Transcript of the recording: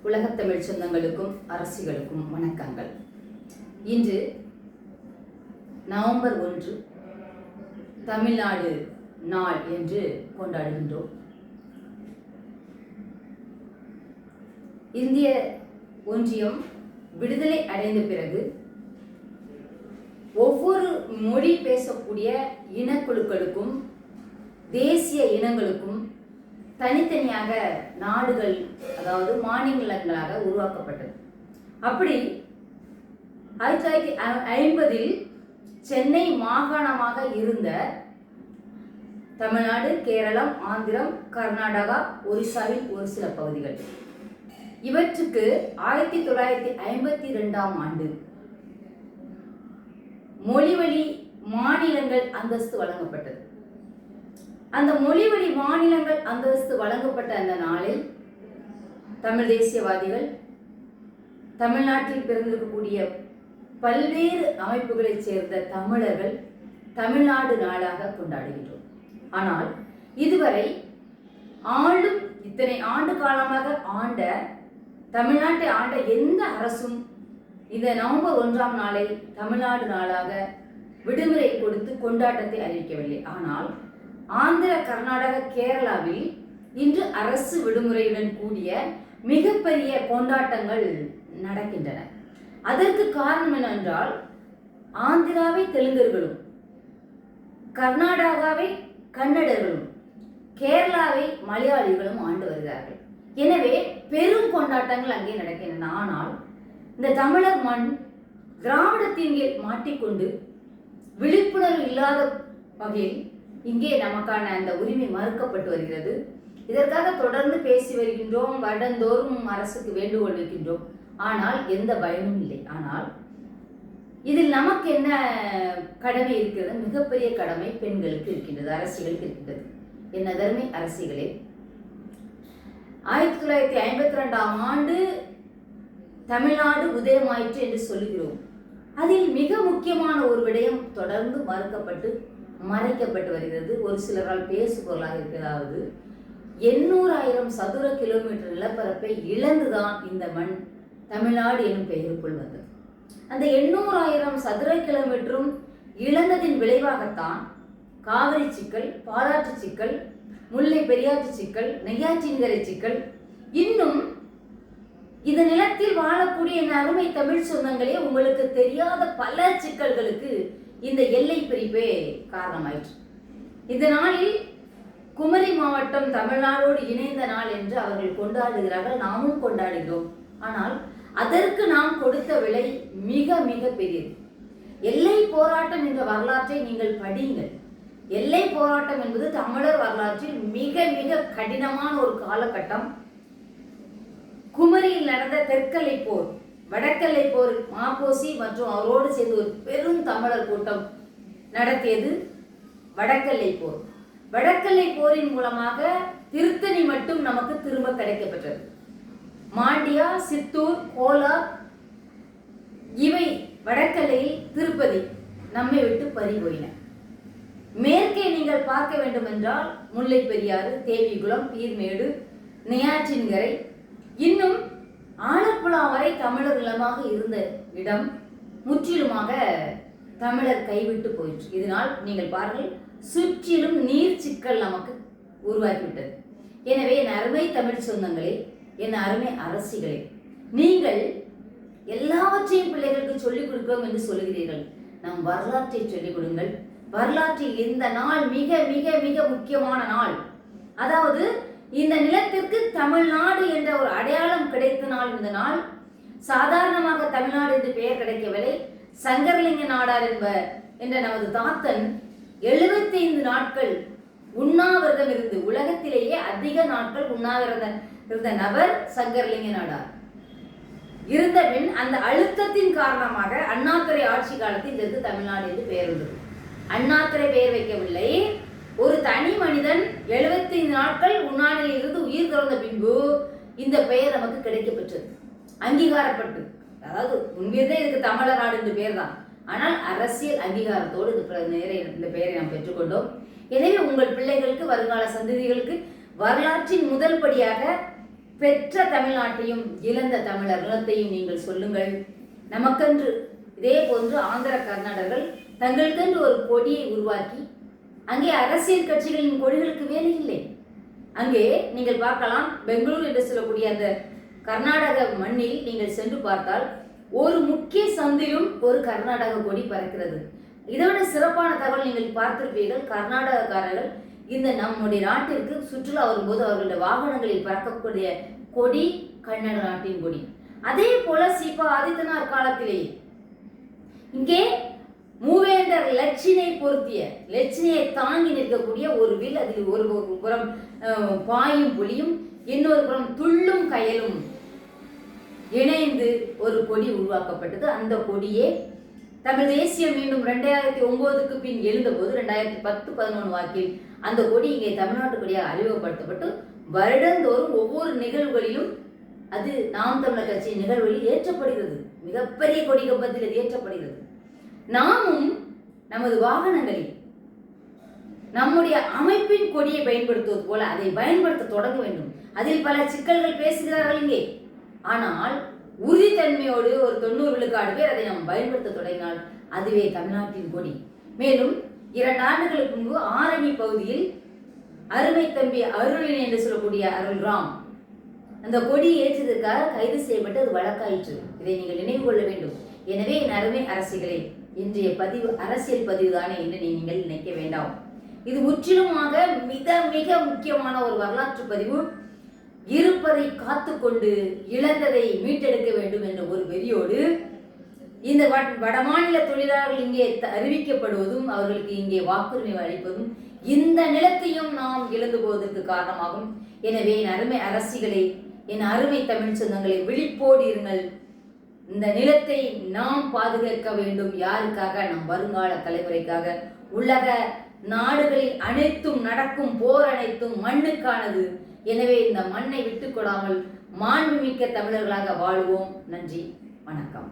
உலகத்தமிழ் சொந்தங்களுக்கும் அரசிகளுக்கும் வணக்கங்கள். இன்று நவம்பர் 1 தமிழ்நாடு நாள் என்று கொண்டாடுகின்றோம். இந்திய ஒன்றியம் விடுதலை அடைந்த பிறகு ஒவ்வொரு மொழி பேசக்கூடிய இனக்குழுக்களுக்கும் தேசிய இனங்களுக்கும் தனித்தனியாக நாடுகள், அதாவது மாநிலங்களாக உருவாக்கப்பட்டது. அப்படி 1950 சென்னை மாகாணமாக இருந்த தமிழ்நாடு, கேரளம், ஆந்திரம், கர்நாடகா, ஒரிசாவில் ஒரு சில பகுதிகள், இவற்றுக்கு 1952ஆம் ஆண்டு மொழிவழி மாநிலங்கள் அந்தஸ்து வழங்கப்பட்டது. அந்த மொழிவழி மாநிலங்கள் அந்தஸ்து வழங்கப்பட்ட அந்த நாளில் தமிழ் தேசியவாதிகள், தமிழ்நாட்டில் பிறந்திருக்கக்கூடிய பல்வேறு அமைப்புகளைச் சேர்ந்த தமிழர்கள் தமிழ்நாடு நாளாக கொண்டாடுகின்றோம். ஆனால் இதுவரை ஆளும் இத்தனை ஆண்டு காலமாக ஆண்ட தமிழ்நாட்டை ஆண்ட எந்த அரசும் இந்த நவம்பர் 1ஆம் நாளை தமிழ்நாடு நாளாக விடுமுறை கொடுத்து கொண்டாட்டத்தை அறிவிக்கவில்லை. ஆனால் ஆந்திர, கர்நாடக, கேரளாவில் இன்று அரசு விடுமுறையுடன் கூடிய மிகப்பெரிய கொண்டாட்டங்கள் நடக்கின்றன. அதற்கு காரணம் என்னவென்றால், ஆந்திராவை தெலுங்கர்களும், கர்நாடகாவை கன்னடர்களும், கேரளாவை மலையாளிகளும் ஆண்டு வருகிறார்கள். எனவே பெரும் கொண்டாட்டங்கள் அங்கே நடக்கின்றன. ஆனால் இந்த தமிழர் மண் திராவிடத்தின் கீழ் மாட்டிக்கொண்டு விழிப்புணர்வு இல்லாத வகையில் இங்கே நமக்கான அந்த உரிமை மறுக்கப்பட்டு வருகிறது. இதற்காக தொடர்ந்து பேசி வருகின்றோம். வருடந்தோறும் அரசுக்கு வேண்டுகோள் வைக்கின்றோம். ஆனால் எந்த பயனும் இல்லை. ஆனால் இதில் நமக்கு என்ன கடமை இருக்கிறது? மிகப்பெரிய கடமை பெண்களுக்கு இருக்கின்றது, அரசியலுக்கு இருக்கின்றது. என் அருமை அரசிகளே, 1952ஆம் ஆண்டு தமிழ்நாடு உதயமாயிற்று என்று சொல்லுகிறோம். அதில் மிக முக்கியமான ஒரு விடயம் தொடர்ந்து மறைக்கப்பட்டு வருகிறது. ஒரு சிலரால் பேசுபொருளாக இருக்கிறதாவது 800,000 சதுர கிலோமீட்டர் நிலப்பரப்பை இழந்துதான் இந்த மண் தமிழ்நாடு எனும் பெயருக்குள் வந்தது. அந்த 800,000 சதுர கிலோமீட்டரும் இழந்ததின் விளைவாகத்தான் காவிரி சிக்கல், பாலாற்று சிக்கல், முல்லை பெரியாற்று சிக்கல், நெய்யாற்றின்கரை சிக்கல், இன்னும் இந்த நிலத்தில் வாழக்கூடிய என் அருமை தமிழ் சொந்தங்களே, உங்களுக்கு தெரியாத பல சிக்கல்களுக்கு இந்த எல்லை பிரிப்பே காரணமாயிற்று. இந்த நாளில் குமரி மாவட்டம் தமிழ்நாடோடு இணைந்த நாள் என்று அவர்கள் கொண்டாடுகிறார்கள், நாமும் கொண்டாடுகிறோம். ஆனால் அதற்கு நாம் கொடுத்த விலை மிக மிக பெரியது. எல்லை போராட்டம் என்ற வரலாற்றை நீங்கள் படியுங்கள். எல்லை போராட்டம் என்பது தமிழர் வரலாற்றில் மிக மிக கடினமான ஒரு காலகட்டம். குமரியில் நடந்த தெற்கெல்லை போர், வடக்கெல்லை போர், மாப்போசி மற்றும் அவரோடு சேர்ந்து ஒரு பெரும் தமிழர் கூட்டம் நடத்தியது வடக்கெல்லை போர். வடக்கெல்லை போரின் மூலமாக திருத்தணி மட்டும் நமக்கு திரும்ப கிடைக்கப்பட்டது. மாண்டியா, சித்தூர், கோலார், இவை வடக்கெல்லையில் திருப்பதி நம்மை விட்டு பறிபோயின. மேற்கே நீங்கள் பார்க்க வேண்டும் என்றால் முல்லை பெரியாறு, தேவிகுளம், பீர்மேடு, நெய்யாற்றின்கரை, இன்னும் ஆலப்புழா வரை தமிழர் நிலமாக இருந்த இடம் முற்றிலுமாக தமிழர் கைவிட்டு போயிற்று. இதனால் நீங்கள் பாருங்கள், சுற்றிலும் நீர் சிக்கல் நமக்கு உருவாக்கிவிட்டது. எனவே என் அருமை தமிழ் சொந்தங்களே, என் அருமை அரசிகளே, நீங்கள் எல்லாவற்றையும் பிள்ளைகளுக்கு சொல்லிக் கொடுக்கிறோம் என்று சொல்லுகிறீர்கள். நம் வரலாற்றை சொல்லிக் கொடுங்கள். வரலாற்றில் இந்த நாள் மிக மிக மிக முக்கியமான நாள். அதாவது இந்த நிலத்திற்கு தமிழ்நாடு என்ற ஒரு அடையாளம் கிடைத்த நாள் இந்த நாள். சாதாரணமாக தமிழ்நாடு என்று பெயர் கிடைக்கவில்லை. சங்கரலிங்க நாடார் என்ற நமது தாத்தன் 75 நாட்கள் உண்ணாவிரதம் இருந்து, உலகத்திலேயே அதிக நாட்கள் உண்ணாவிரதம் இருந்த நபர் சங்கரலிங்க நாடார். இருந்த பின் அந்த அழுத்தத்தின் காரணமாக அண்ணாதுரை ஆட்சி காலத்தில் இதற்கு தமிழ்நாடு என்று பெயர் வந்தது. அண்ணாதுரை பெயர் வைக்கவில்லை. ஒரு தனி மனிதன் 75 நாட்கள் உண்ணாநிலையில் இருந்து உயிர் திறந்த பின்பு இந்த பெயர் நமக்கு கிடைக்கப்பெற்றது, அங்கீகாரப்பட்டு. அதாவது முன்பிருந்தே இதுக்கு தமிழர் நாடு என்று பெயர் தான். ஆனால் அரசியல் அங்கீகாரத்தோடு இந்த பெயரை நாம் பெற்றுக்கொண்டோம். எனவே உங்கள் பிள்ளைகளுக்கு, வருங்கால சந்ததிகளுக்கு வரலாற்றின் முதல் படியாக பெற்ற தமிழ்நாட்டையும் இழந்த தமிழர் நிலத்தையும் நீங்கள் சொல்லுங்கள். நமக்கென்று இதே போன்று ஆந்திர கர்நாடகர்கள் தங்களுக்கென்று ஒரு கொடியை உருவாக்கி, அங்கே அரசியல் கட்சிகளின் கொடிகளுக்கு வேலை இல்லை. அங்கே நீங்கள் பார்க்கலாம், பெங்களூர் என்று சொல்லக்கூடிய அந்த கர்நாடக மண்ணில் நீங்கள் சென்று பார்த்தால் ஒரு முக்கிய சந்திலும் ஒரு கர்நாடக கொடி பறக்கிறது. இதைவிட சிறப்பான தகவல் நீங்கள் பார்த்திருப்பீர்கள். கர்நாடகக்காரர்கள் இந்த நம்முடைய நாட்டிற்கு சுற்றுலா வரும்போது அவர்களுடைய வாகனங்களில் பறக்கக்கூடிய கொடி கன்னட நாட்டின் கொடி. அதே போல சிபா ஆதித்தனார் காலத்திலேயே இங்கே மூவேந்தர் லட்சினை பொருத்திய, லட்சினையை தாங்கி நிற்கக்கூடிய ஒரு வில், அதில் ஒரு புறம் பாயும் புலியும் இன்னொரு புறம் துள்ளும் கயலும் இணைந்து ஒரு கொடி உருவாக்கப்பட்டது. அந்த கொடியே தமிழ் தேசியம் மீண்டும் 2009க்கு பின் எழுந்தபோது 2010-11 வாக்கில் அந்த கொடி இங்கே தமிழ்நாட்டு கொடியாக அறிமுகப்படுத்தப்பட்டு வருடந்தோறும் ஒவ்வொரு நிகழ்வுகளிலும் அது நாம் தமிழர் கட்சியின் நிகழ்வுகளில் ஏற்றப்படுகிறது. மிகப்பெரிய கொடி கம்பத்தில் அது ஏற்றப்படுகிறது. நாமும் நமது வாகனங்களில் நம்முடைய அமைப்பின் கொடியை பயன்படுத்துவது போல அதை பயன்படுத்த தொடங்க வேண்டும். அதில் பல சிக்கல்கள் பேசுகிறார்கள் இங்கே. ஆனால் உறுதித்தன்மையோடு ஒரு 90 விழுக்காடு பேர் அதை நாம் பயன்படுத்த தொடங்கினால் அதுவே தமிழ்நாட்டின் கொடி. மேலும் 2 ஆண்டுகளுக்கு முன்பு ஆரணி பகுதியில் அருமை தம்பி அருளின் என்று சொல்லக்கூடிய அருள்ராம் அந்த கொடி ஏற்றதற்காக கைது செய்யப்பட்டு அது வழக்காயிற்று. இதை நீங்கள் நினைவு கொள்ள வேண்டும். எனவே என் அருமை அரசிகளே, இன்றைய பதிவு அரசியல் பதிவு தானே என்று நீங்கள் நினைக்க வேண்டாம். இது முற்றிலுமாக மிக மிக முக்கியமான ஒரு வரலாற்று பதிவு. இருப்பதை காத்துக்கொண்டு இழந்ததை மீட்டெடுக்க வேண்டும் என்ற ஒரு வெறியோடு இந்த வடமாநில தொழிலாளர்கள் இங்கே அறிவிக்கப்படுவதும் அவர்களுக்கு இங்கே வாக்குரிமை அளிப்பதும் இந்த நிலத்தையும் நாம் இழந்து போவதற்கு காரணமாகும். எனவே என் அருமை அரசிகளே, என் அருமை தமிழ் சொந்தங்களை, விழிப்போடு இருங்கள். இந்த நிலத்தை நாம் பாதுகாக்க வேண்டும். யாருக்காக? நம் வருங்கால தலைமுறைக்காக. உலக நாடுகளில் அனைத்தும் நடக்கும் போர் அனைத்தும் மண்ணுக்கானது. எனவே இந்த மண்ணை விட்டுக் கொடாமல் மாண்புமிக்க தமிழர்களாக வாழ்வோம். நன்றி, வணக்கம்.